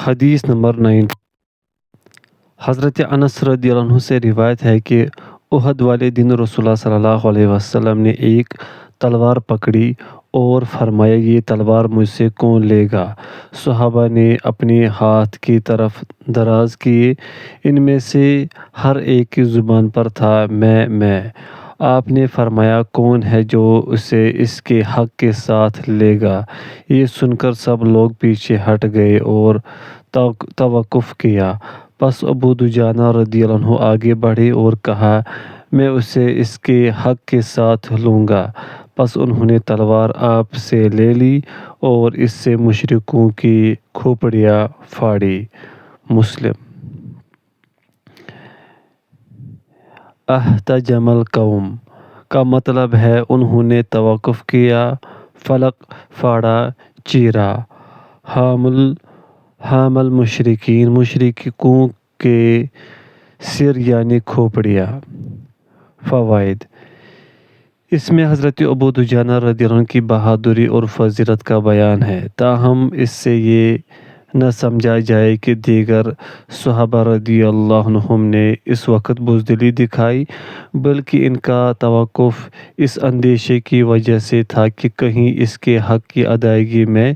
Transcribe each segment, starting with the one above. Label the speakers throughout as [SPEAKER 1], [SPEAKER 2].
[SPEAKER 1] حدیث نمبر 9۔ حضرت انس رضی اللہ عنہ سے روایت ہے کہ احد والے دن رسول اللہ صلی اللہ علیہ وسلم نے ایک تلوار پکڑی اور فرمایا یہ تلوار مجھ سے کون لے گا؟ صحابہ نے اپنے ہاتھ کی طرف دراز کیے، ان میں سے ہر ایک کی زبان پر تھا میں۔ آپ نے فرمایا کون ہے جو اسے اس کے حق کے ساتھ لے گا؟ یہ سن کر سب لوگ پیچھے ہٹ گئے اور توقف کیا۔ پس ابو دجانہ رضی اللہ عنہ آگے بڑھے اور کہا میں اسے اس کے حق کے ساتھ لوں گا۔ پس انہوں نے تلوار آپ سے لے لی اور اس سے مشرکوں کی کھوپڑیاں پھاڑی۔ مسلم۔ احتجم القوم کا مطلب ہے انہوں نے توقف کیا، فلق پھاڑا، چیرا۔ حامل مشرکین، مشرکوں کے سر یعنی کھوپڑیاں۔ فوائد: اس میں حضرت ابو دجانہ رضی اللہ عنہ کی بہادری اور فضیلت کا بیان ہے، تاہم اس سے یہ نہ سمجھا جائے کہ دیگر صحابہ رضی اللہ عنہم نے اس وقت بزدلی دکھائی، بلکہ ان کا توقف اس اندیشے کی وجہ سے تھا کہ کہیں اس کے حق کی ادائیگی میں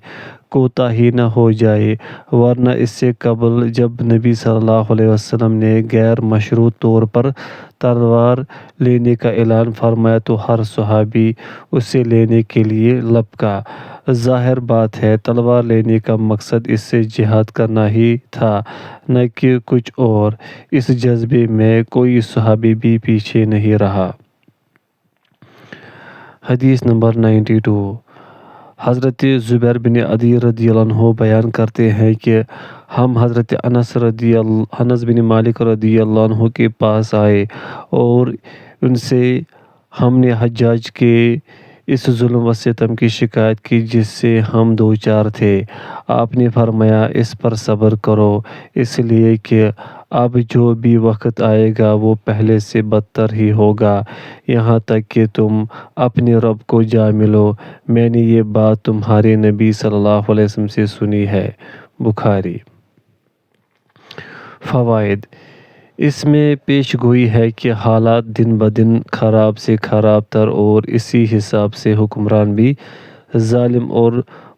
[SPEAKER 1] کوتاہی نہ ہو جائے، ورنہ اس سے قبل جب نبی صلی اللہ علیہ وسلم نے غیر مشروط طور پر تلوار لینے کا اعلان فرمایا تو ہر صحابی اسے لینے کے لیے لپکا۔ ظاہر بات ہے تلوار لینے کا مقصد اس سے جہاد کرنا ہی تھا، نہ کہ کچھ اور۔ اس جذبے میں کوئی صحابی بھی پیچھے نہیں رہا۔ حدیث نمبر 92۔ حضرت زبیر بن عدی رضی اللہ عنہ بیان کرتے ہیں کہ ہم حضرت انس بن مالک رضی اللہ عنہ کے پاس آئے اور ان سے ہم نے حجاج کے اس ظلم و ستم کی شکایت کی جس سے ہم دوچار تھے۔ آپ نے فرمایا اس پر صبر کرو، اس لیے کہ اب جو بھی وقت آئے گا وہ پہلے سے بدتر ہی ہوگا، یہاں تک کہ تم اپنے رب کو جا ملو۔ میں نے یہ بات تمہارے نبی صلی اللہ علیہ وسلم سے سنی ہے۔ بخاری۔ فوائد: اس میں پیش گوئی ہے کہ حالات دن بدن خراب سے خراب تر اور اسی حساب سے حکمران بھی ظالم اور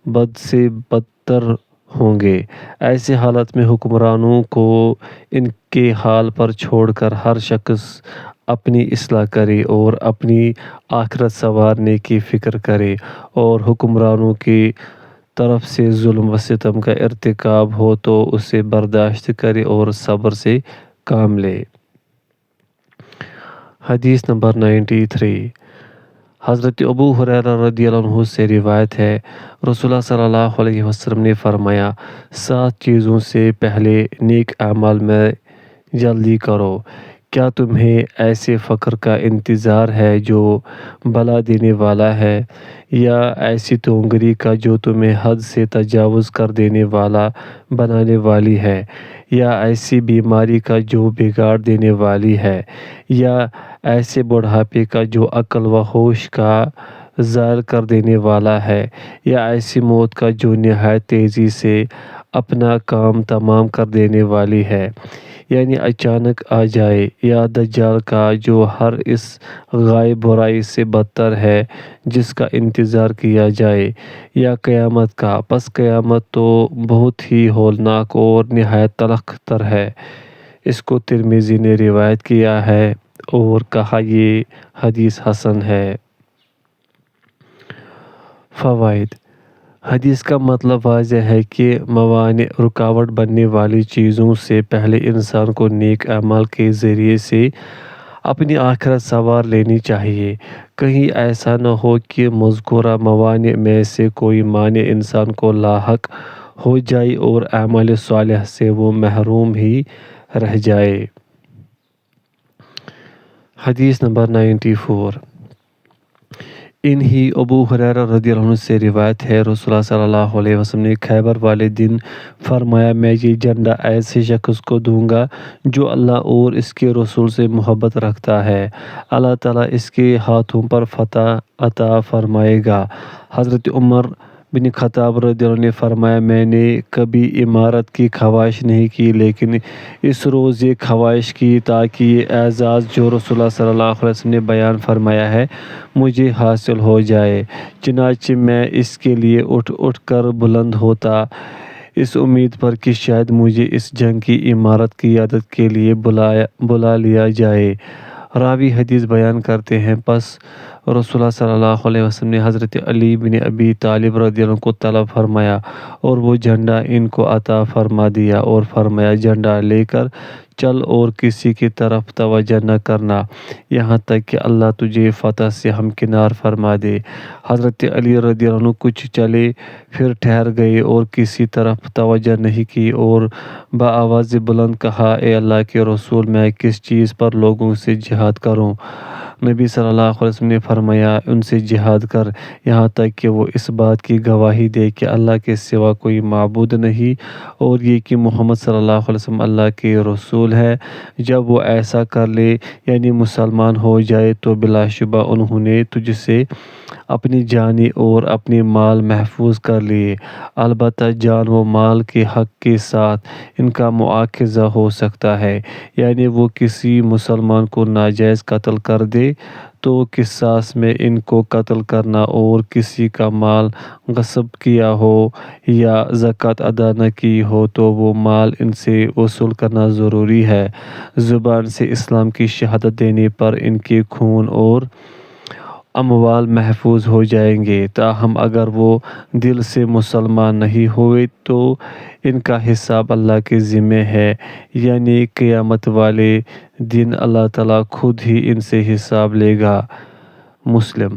[SPEAKER 1] بد سے بدتر ہوں گے۔ ایسے حالات میں حکمرانوں کو ان کے حال پر چھوڑ کر ہر شخص اپنی اصلاح کرے اور اپنی آخرت سنوارنے کی فکر کرے، اور حکمرانوں کی طرف سے ظلم و ستم کا ارتکاب ہو تو اسے برداشت کرے اور صبر سے کام لے۔ حدیث نمبر 93۔ حضرت ابو ہریرہ رضی اللہ عنہ سے روایت ہے رسول اللہ صلی اللہ علیہ وسلم نے فرمایا 7 چیزوں سے پہلے نیک اعمال میں جلدی کرو۔ کیا تمہیں ایسے فقر کا انتظار ہے جو بلا دینے والا ہے، یا ایسی تونگری کا جو تمہیں حد سے تجاوز کر دینے والا بنانے والی ہے، یا ایسی بیماری کا جو بگاڑ دینے والی ہے، یا ایسے بڑھاپے کا جو عقل و ہوش کا زائل کر دینے والا ہے، یا ایسی موت کا جو نہایت تیزی سے اپنا کام تمام کر دینے والی ہے، یعنی اچانک آ جائے، یا دجال کا جو ہر اس غائب برائی سے بدتر ہے جس کا انتظار کیا جائے، یا قیامت کا، پس قیامت تو بہت ہی ہولناک اور نہایت تلخ تر ہے۔ اس کو ترمذی نے روایت کیا ہے اور کہا یہ حدیث حسن ہے۔ فوائد: حدیث کا مطلب واضح ہے کہ موانع رکاوٹ بننے والی چیزوں سے پہلے انسان کو نیک اعمال کے ذریعے سے اپنی آخرت سنوار لینی چاہیے۔ کہیں ایسا نہ ہو کہ مذکورہ موانع میں سے کوئی مانع انسان کو لاحق ہو جائے اور اعمال صالحہ سے وہ محروم ہی رہ جائے۔ حدیث نمبر 94۔ انہی ابو ہریرہ رضی اللہ عنہ سے روایت ہے رسول اللہ صلی اللہ علیہ وسلم نے خیبر والے دن فرمایا میں یہ جھنڈا ایسے شخص کو دوں گا جو اللہ اور اس کے رسول سے محبت رکھتا ہے، اللہ تعالیٰ اس کے ہاتھوں پر فتح عطا فرمائے گا۔ حضرت عمر بن خطاب رضی اللہ عنہ نے فرمایا میں نے کبھی عمارت کی خواہش نہیں کی لیکن اس روز یہ خواہش کی تاکہ یہ اعزاز جو رسول اللہ صلی اللہ علیہ وسلم نے بیان فرمایا ہے مجھے حاصل ہو جائے۔ چنانچہ میں اس کے لیے اٹھ اٹھ کر بلند ہوتا اس امید پر کہ شاید مجھے اس جنگ کی عمارت کی قیادت کے لیے بلا لیا جائے۔ راوی حدیث بیان کرتے ہیں پس رسول اللہ صلی اللہ علیہ وسلم نے حضرت علی بن ابی طالب رضی اللہ عنہ کو طلب فرمایا اور وہ جھنڈا ان کو عطا فرما دیا اور فرمایا جھنڈا لے کر چل اور کسی کی طرف توجہ نہ کرنا یہاں تک کہ اللہ تجھے فتح سے ہمکنار فرما دے۔ حضرت علی رضی اللہ عنہ کچھ چلے پھر ٹھہر گئے اور کسی طرف توجہ نہیں کی اور بآواز بلند کہا اے اللہ کے رسول میں کس چیز پر لوگوں سے جہاد کروں؟ نبی صلی اللہ علیہ وسلم نے فرمایا ان سے جہاد کر یہاں تک کہ وہ اس بات کی گواہی دے کہ اللہ کے سوا کوئی معبود نہیں اور یہ کہ محمد صلی اللہ علیہ وسلم اللہ کے رسول ہے۔ جب وہ ایسا کر لے یعنی مسلمان ہو جائے تو بلا شبہ انہوں نے تجھ سے اپنی جانیں اور اپنے مال محفوظ کر لیے، البتہ جان و مال کے حق کے ساتھ ان کا مواخذہ ہو سکتا ہے، یعنی وہ کسی مسلمان کو ناجائز قتل کر دے تو قصاص میں ان کو قتل کرنا اور کسی کا مال غصب کیا ہو یا زکوٰۃ ادا نہ کی ہو تو وہ مال ان سے وصول کرنا ضروری ہے۔ زبان سے اسلام کی شہادت دینے پر ان کے خون اور اموال محفوظ ہو جائیں گے، تاہم اگر وہ دل سے مسلمان نہیں ہوئے تو ان کا حساب اللہ کے ذمہ ہے، یعنی قیامت والے دن اللہ تعالیٰ خود ہی ان سے حساب لے گا۔ مسلم۔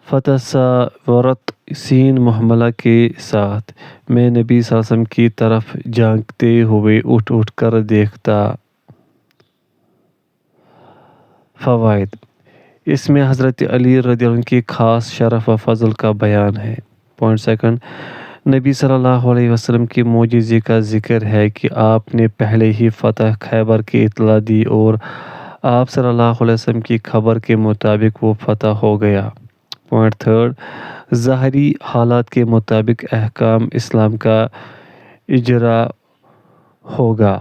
[SPEAKER 1] فتصورت سین محملہ کے ساتھ میں نبی صلی اللہ علیہ وسلم کی طرف جھانکتے ہوئے اٹھ اٹھ کر دیکھتا۔ فوائد: اس میں حضرت علی رضی اللہ عنہ کی خاص شرف و فضل کا بیان ہے۔ پوائنٹ سیکنڈ، نبی صلی اللہ علیہ وسلم کے معجزے کا ذکر ہے کہ آپ نے پہلے ہی فتح خیبر کی اطلاع دی اور آپ صلی اللہ علیہ وسلم کی خبر کے مطابق وہ فتح ہو گیا۔ پوائنٹ تھرڈ، ظاہری حالات کے مطابق احکام اسلام کا اجرا ہوگا،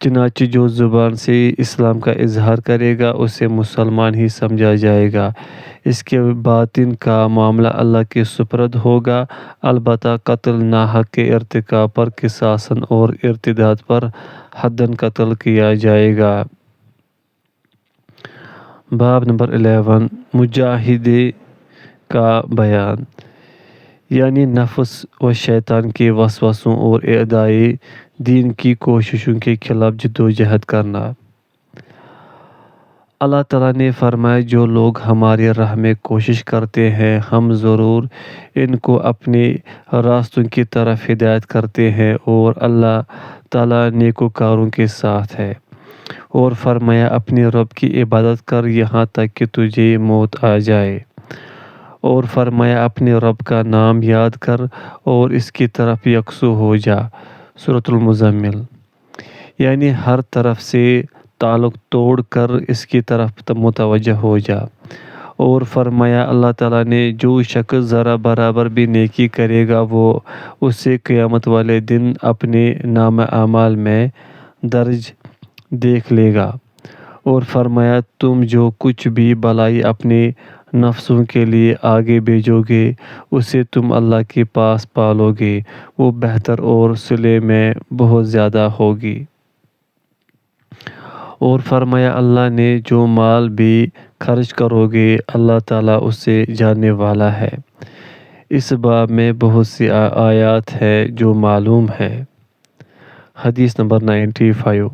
[SPEAKER 1] چنانچہ جو زبان سے اسلام کا اظہار کرے گا اسے مسلمان ہی سمجھا جائے گا، اس کے باطن کا معاملہ اللہ کے سپرد ہوگا، البتہ قتل ناحق کے ارتکاب پر قصاصاً اور ارتداد پر حداً قتل کیا جائے گا۔ باب نمبر 11 مجاہدے کا بیان، یعنی نفس و شیطان کے وسوسوں اور اعدائے دین کی کوششوں کے خلاف جدوجہد کرنا۔ اللہ تعالیٰ نے فرمایا جو لوگ ہماری راہ میں کوشش کرتے ہیں ہم ضرور ان کو اپنے راستوں کی طرف ہدایت کرتے ہیں اور اللہ تعالیٰ نیکوکاروں کے ساتھ ہے۔ اور فرمایا اپنے رب کی عبادت کر یہاں تک کہ تجھے موت آ جائے، اور فرمایا اپنے رب کا نام یاد کر اور اس کی طرف یکسو ہو جا۔ سورۃ المزمل، یعنی ہر طرف سے تعلق توڑ کر اس کی طرف متوجہ ہو جا۔ اور فرمایا اللہ تعالیٰ نے جو شخص ذرا برابر بھی نیکی کرے گا وہ اسے قیامت والے دن اپنے نامہ اعمال میں درج دیکھ لے گا۔ اور فرمایا تم جو کچھ بھی بھلائی اپنے نفسوں کے لیے آگے بھیجو گے اسے تم اللہ کے پاس پالو گے، وہ بہتر اور صلح میں بہت زیادہ ہوگی۔ اور فرمایا اللہ نے جو مال بھی خرچ کرو گے اللہ تعالیٰ اسے جاننے والا ہے۔ اس باب میں بہت سی آیات ہیں جو معلوم ہے۔ حدیث نمبر 95،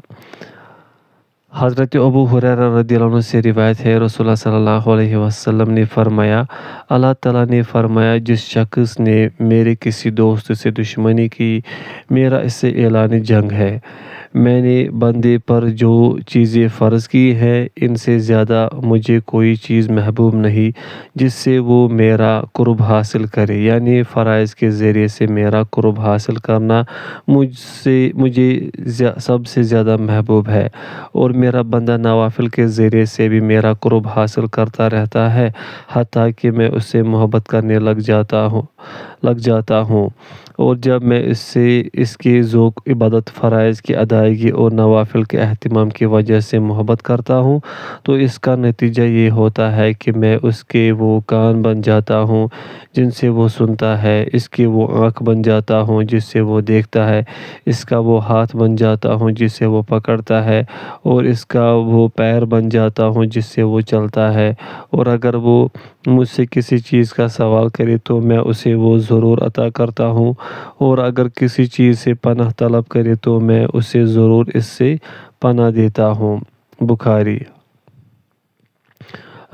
[SPEAKER 1] حضرت ابو ہریرہ رضی اللہ عنہ سے روایت ہے رسول اللہ صلی اللہ علیہ وسلم نے فرمایا اللہ تعالیٰ نے فرمایا جس شخص نے میرے کسی دوست سے دشمنی کی میرا اس سے اعلان جنگ ہے۔ میں نے بندے پر جو چیزیں فرض کی ہیں ان سے زیادہ مجھے کوئی چیز محبوب نہیں جس سے وہ میرا قرب حاصل کرے، یعنی فرائض کے ذریعے سے میرا قرب حاصل کرنا مجھے سب سے زیادہ محبوب ہے، اور میرا بندہ نوافل کے ذریعے سے بھی میرا قرب حاصل کرتا رہتا ہے، حتیٰ کہ میں اس سے محبت کرنے لگ جاتا ہوں، اور جب میں اس کے ذوق، عبادت، فرائض کی ادائیگی اور نوافل کے اہتمام کی وجہ سے محبت کرتا ہوں، تو اس کا نتیجہ یہ ہوتا ہے کہ میں اس کے وہ کان بن جاتا ہوں جن سے وہ سنتا ہے، اس کی وہ آنکھ بن جاتا ہوں جس سے وہ دیکھتا ہے، اس کا وہ ہاتھ بن جاتا ہوں جس سے وہ پکڑتا ہے، اور اس کا وہ پیر بن جاتا ہوں جس سے وہ چلتا ہے، اور اگر وہ مجھ سے کسی چیز کا سوال کرے تو میں اسے وہ ضرور عطا کرتا ہوں، اور اگر کسی چیز سے پناہ طلب کرے تو میں اسے ضرور اس سے پناہ دیتا ہوں۔ بخاری۔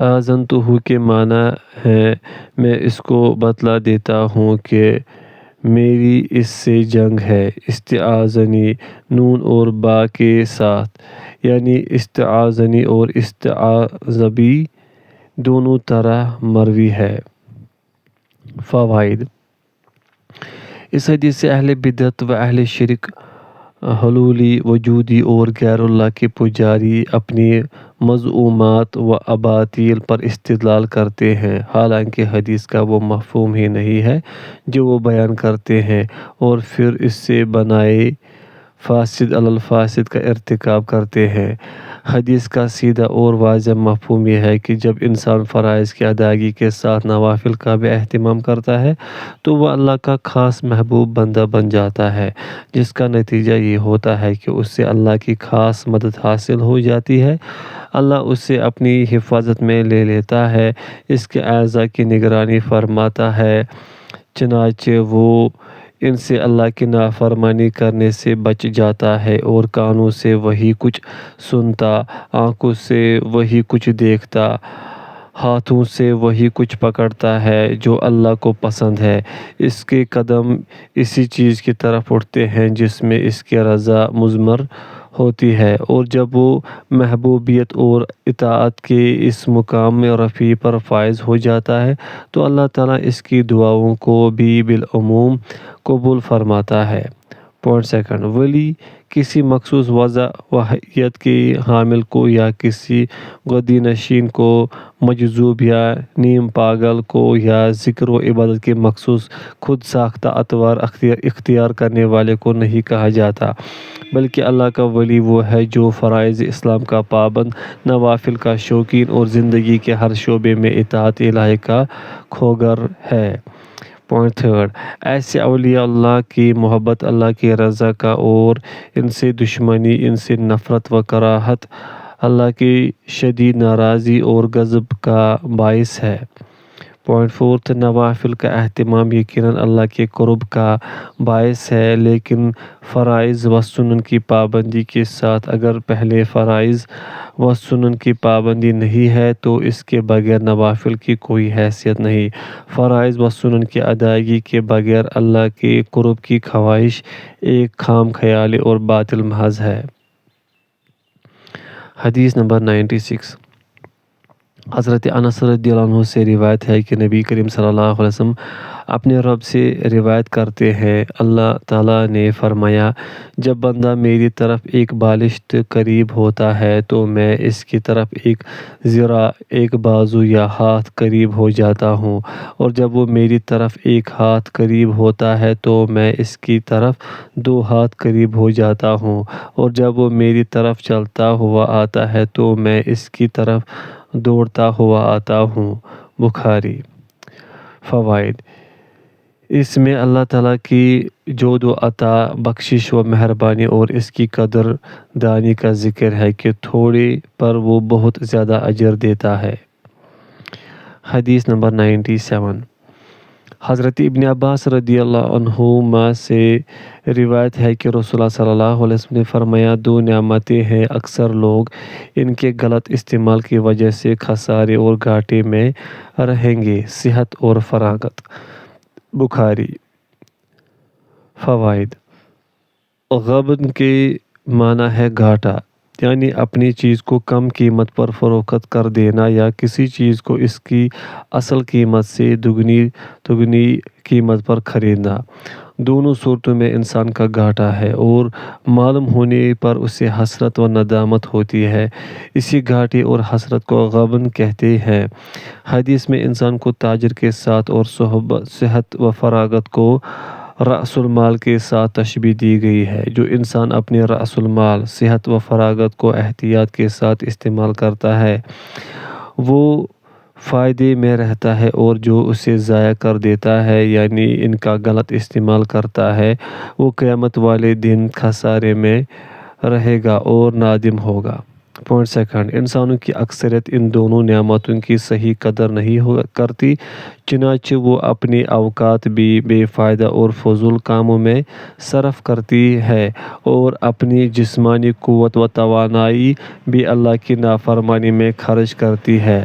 [SPEAKER 1] آذنتہ کے معنی ہے میں اس کو بتلا دیتا ہوں کہ میری اس سے جنگ ہے۔ استعاذنی نون اور با کے ساتھ، یعنی استعاذنی اور استعاذ بی دونوں طرح مروی ہے۔ فوائد۔ اس حدیث سے اہل بدعت و اہل شرک، حلولی، وجودی اور غیر اللہ کے پجاری اپنی مذمومات و اباطیل پر استدلال کرتے ہیں، حالانکہ حدیث کا وہ مفہوم ہی نہیں ہے جو وہ بیان کرتے ہیں، اور پھر اس سے بنائے فاسد علی الفاسد کا ارتکاب کرتے ہیں۔ حدیث کا سیدھا اور واضح مفہوم یہ ہے کہ جب انسان فرائض کی ادائیگی کے ساتھ نوافل کا بھی اہتمام کرتا ہے تو وہ اللہ کا خاص محبوب بندہ بن جاتا ہے، جس کا نتیجہ یہ ہوتا ہے کہ اس سے اللہ کی خاص مدد حاصل ہو جاتی ہے، اللہ اسے اپنی حفاظت میں لے لیتا ہے، اس کے اعضاء کی نگرانی فرماتا ہے، چنانچہ وہ ان سے اللہ کی نافرمانی کرنے سے بچ جاتا ہے، اور کانوں سے وہی کچھ سنتا، آنکھوں سے وہی کچھ دیکھتا، ہاتھوں سے وہی کچھ پکڑتا ہے جو اللہ کو پسند ہے، اس کے قدم اسی چیز کی طرف اٹھتے ہیں جس میں اس کی رضا مضمر ہوتی ہے، اور جب وہ محبوبیت اور اطاعت کے اس مقام رفیع پر فائز ہو جاتا ہے تو اللہ تعالیٰ اس کی دعاؤں کو بھی بالعموم قبول فرماتا ہے۔ پوائنٹ سیکنڈ، ولی کسی مخصوص وضع و حیت کے حامل کو یا کسی گدی نشین کو، مجذوب یا نیم پاگل کو یا ذکر و عبادت کے مخصوص خود ساختہ اطوار اختیار کرنے والے کو نہیں کہا جاتا، بلکہ اللہ کا ولی وہ ہے جو فرائض اسلام کا پابند، نوافل کا شوقین اور زندگی کے ہر شعبے میں اطاعت الہی کا خواگر ہے۔ پوائنٹ تھرڈ، ایسے اولیاء اللہ کی محبت اللہ کی رضا کا اور ان سے دشمنی، ان سے نفرت و کراہت اللہ کی شدید ناراضی اور غضب کا باعث ہے۔ پوائنٹ فورتھ، نوافل کا اہتمام یقیناً اللہ کے قرب کا باعث ہے، لیکن فرائض و سنن کی پابندی کے ساتھ۔ اگر پہلے فرائض و سنن کی پابندی نہیں ہے تو اس کے بغیر نوافل کی کوئی حیثیت نہیں۔ فرائض و سنن کی ادائیگی کے بغیر اللہ کے قرب کی خواہش ایک خام خیالی اور باطل محض ہے۔ حدیث نمبر 96۔ حضرت انس رضی اللہ عنہ سے روایت ہے کہ نبی کریم صلی اللہ علیہ وسلم اپنے رب سے روایت کرتے ہیں، اللہ تعالیٰ نے فرمایا، جب بندہ میری طرف ایک بالشت قریب ہوتا ہے تو میں اس کی طرف ایک ذراع، ایک بازو یا ہاتھ قریب ہو جاتا ہوں، اور جب وہ میری طرف ایک ہاتھ قریب ہوتا ہے تو میں اس کی طرف 2 ہاتھ قریب ہو جاتا ہوں، اور جب وہ میری طرف چلتا ہوا آتا ہے تو میں اس کی طرف دوڑتا ہوا آتا ہوں۔ بخاری۔ فوائد۔ اس میں اللہ تعالیٰ کی جود و عطا، بخشش و مہربانی اور اس کی قدر دانی کا ذکر ہے کہ تھوڑے پر وہ بہت زیادہ اجر دیتا ہے۔ حدیث نمبر 97۔ حضرت ابن عباس رضی اللہ عنہما سے روایت ہے کہ رسول اللہ صلی اللہ علیہ وسلم نے فرمایا، 2 نعمتیں ہیں، اکثر لوگ ان کے غلط استعمال کی وجہ سے خسارے اور گھاٹے میں رہیں گے، صحت اور فراغت۔ بخاری۔ فوائد۔ غبن کے معنی ہے گھاٹا، یعنی اپنی چیز کو کم قیمت پر فروخت کر دینا یا کسی چیز کو اس کی اصل قیمت سے دگنی قیمت پر خریدنا۔ دونوں صورتوں میں انسان کا گھاٹا ہے اور معلوم ہونے پر اسے حسرت و ندامت ہوتی ہے۔ اسی گھاٹے اور حسرت کو غبن کہتے ہیں۔ حدیث میں انسان کو تاجر کے ساتھ اور صحت و فراغت کو رأس المال کے ساتھ تشبیہ دی گئی ہے۔ جو انسان اپنے رأس المال، صحت و فراغت کو احتیاط کے ساتھ استعمال کرتا ہے وہ فائدے میں رہتا ہے، اور جو اسے ضائع کر دیتا ہے یعنی ان کا غلط استعمال کرتا ہے وہ قیامت والے دن خسارے میں رہے گا اور نادم ہوگا۔ پوائنٹ سیکنڈ، انسانوں کی اکثریت ان دونوں نعمتوں کی صحیح قدر نہیں کرتی، چنانچہ وہ اپنی اوقات بھی بے فائدہ اور فضول کاموں میں صرف کرتی ہے اور اپنی جسمانی قوت و توانائی بھی اللہ کی نافرمانی میں خرچ کرتی ہے۔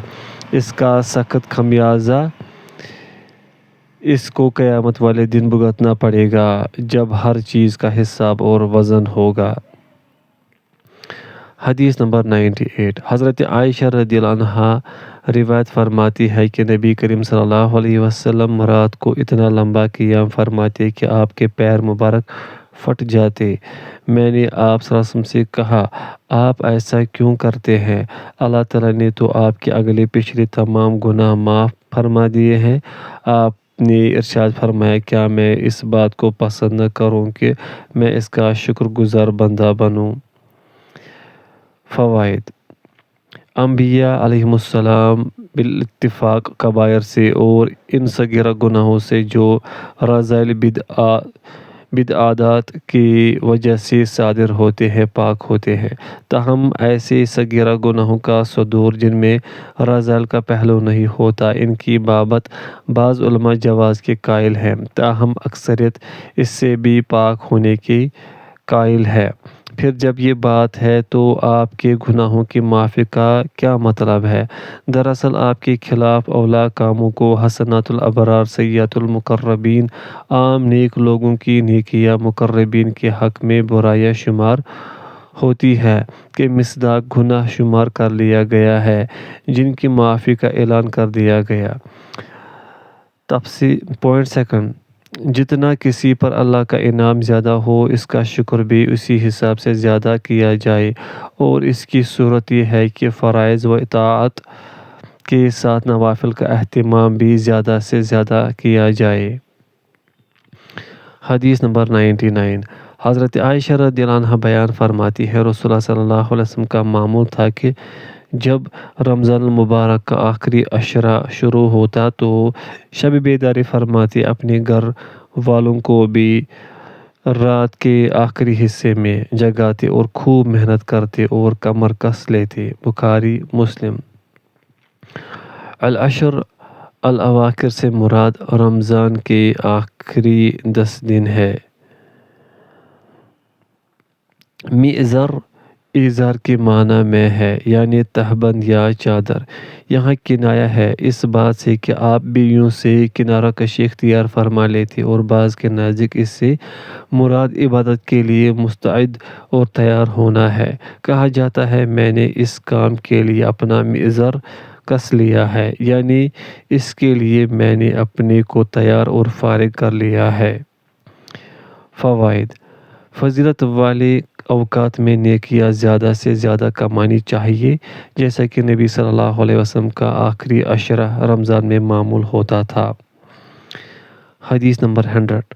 [SPEAKER 1] اس کا سخت خمیازہ اس کو قیامت والے دن بھگتنا پڑے گا جب ہر چیز کا حساب اور وزن ہوگا۔ حدیث نمبر 98، حضرت عائشہ رضی اللہ عنہا روایت فرماتی ہے کہ نبی کریم صلی اللہ علیہ وسلم رات کو اتنا لمبا قیام فرماتے کہ آپ کے پیر مبارک پھٹ جاتے۔ میں نے آپ صلی اللہ علیہ وسلم سے کہا، آپ ایسا کیوں کرتے ہیں؟ اللہ تعالیٰ نے تو آپ کے اگلے پچھلے تمام گناہ معاف فرما دیے ہیں۔ آپ نے ارشاد فرمایا، کیا میں اس بات کو پسند نہ کروں کہ میں اس کا شکر گزار بندہ بنوں؟ فوائد: انبیاء علیہم السلام بالاتفاق کبائر سے اور ان صغیرہ گناہوں سے جو رذائل بدعات کی وجہ سے صادر ہوتے ہیں پاک ہوتے ہیں، تاہم ایسے صغیرہ گناہوں کا صدور جن میں رذائل کا پہلو نہیں ہوتا، ان کی بابت بعض علماء جواز کے قائل ہیں، تاہم اکثریت اس سے بھی پاک ہونے کی قائل ہے۔ پھر جب یہ بات ہے تو آپ کے گناہوں کی معافی کا کیا مطلب ہے؟ دراصل آپ کے خلاف اولا کاموں کو حسنات الابرار سیئات المقربین، عام نیک لوگوں کی نیکیاں مقربین کے حق میں برائیاں شمار ہوتی ہے کہ مصداق گناہ شمار کر لیا گیا ہے جن کی معافی کا اعلان کر دیا گیا۔ پوائنٹ سیکنڈ، جتنا کسی پر اللہ کا انعام زیادہ ہو اس کا شکر بھی اسی حساب سے زیادہ کیا جائے، اور اس کی صورت یہ ہے کہ فرائض و اطاعت کے ساتھ نوافل کا اہتمام بھی زیادہ سے زیادہ کیا جائے۔ حدیث نمبر 99، حضرت عائشہ رضی اللہ عنہا بیان فرماتی ہے، رسول اللہ صلی اللہ علیہ وسلم کا معمول تھا کہ جب رمضان المبارک کا آخری عشرہ شروع ہوتا تو شب بیداری فرماتے، اپنے گھر والوں کو بھی رات کے آخری حصے میں جگاتے اور خوب محنت کرتے اور کمر کس لیتے۔ بخاری مسلم۔ العشر الاواخر سے مراد رمضان کے آخری 10 دن ہے۔ میزر ایزار کے معنی میں ہے، یعنی تہبند یا چادر۔ یہاں کنایہ ہے اس بات سے کہ آپ بیویوں سے کنارہ کشی اختیار فرما لیتے، اور بعض کے نزدیک اس سے مراد عبادت کے لیے مستعد اور تیار ہونا ہے۔ کہا جاتا ہے، میں نے اس کام کے لیے اپنا میزر کس لیا ہے، یعنی اس کے لیے میں نے اپنے کو تیار اور فارغ کر لیا ہے۔ فوائد: فضیلت والے اوقات میں نیکیاں زیادہ سے زیادہ کمانی چاہیے، جیسا کہ نبی صلی اللہ علیہ وسلم کا آخری عشرہ رمضان میں معمول ہوتا تھا۔ حدیث نمبر 100،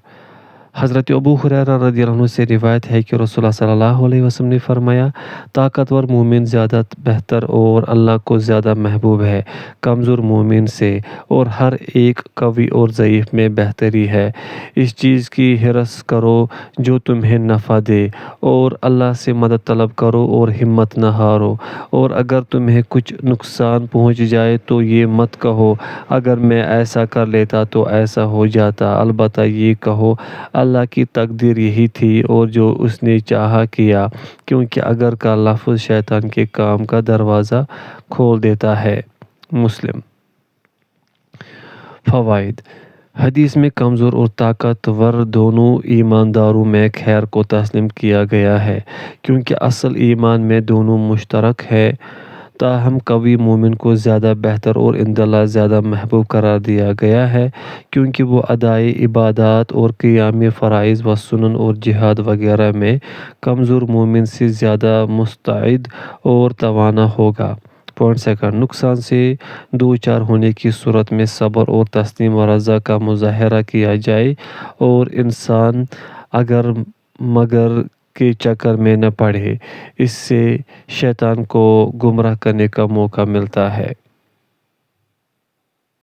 [SPEAKER 1] حضرت ابو ہریرہ رضی اللہ عنہ سے روایت ہے کہ رسول اللہ صلی اللہ علیہ وسلم نے فرمایا، طاقتور مومن زیادہ بہتر اور اللہ کو زیادہ محبوب ہے کمزور مومن سے، اور ہر ایک قوی اور ضعیف میں بہتری ہے۔ اس چیز کی حرص کرو جو تمہیں نفع دے، اور اللہ سے مدد طلب کرو اور ہمت نہ ہارو، اور اگر تمہیں کچھ نقصان پہنچ جائے تو یہ مت کہو، اگر میں ایسا کر لیتا تو ایسا ہو جاتا، البتہ یہ کہو، اللہ کی تقدیر یہی تھی اور جو اس نے چاہا کیا، کیونکہ اگر کا لفظ شیطان کے کام کا دروازہ کھول دیتا ہے۔ مسلم۔ فوائد: حدیث میں کمزور اور طاقتور دونوں ایمانداروں میں خیر کو تسلیم کیا گیا ہے، کیونکہ اصل ایمان میں دونوں مشترک ہے۔ تاہم قوی مومن کو زیادہ بہتر اور عنداللہ زیادہ محبوب قرار دیا گیا ہے، کیونکہ وہ ادائے عبادات اور قیام فرائض و سنن اور جہاد وغیرہ میں کمزور مومن سے زیادہ مستعد اور توانا ہوگا۔ نقصان سے دوچار ہونے کی صورت میں صبر اور تسلیم و رضا کا مظاہرہ کیا جائے اور انسان اگر مگر کے چکر میں نہ پڑے، اس سے شیطان کو گمراہ کرنے کا موقع ملتا ہے۔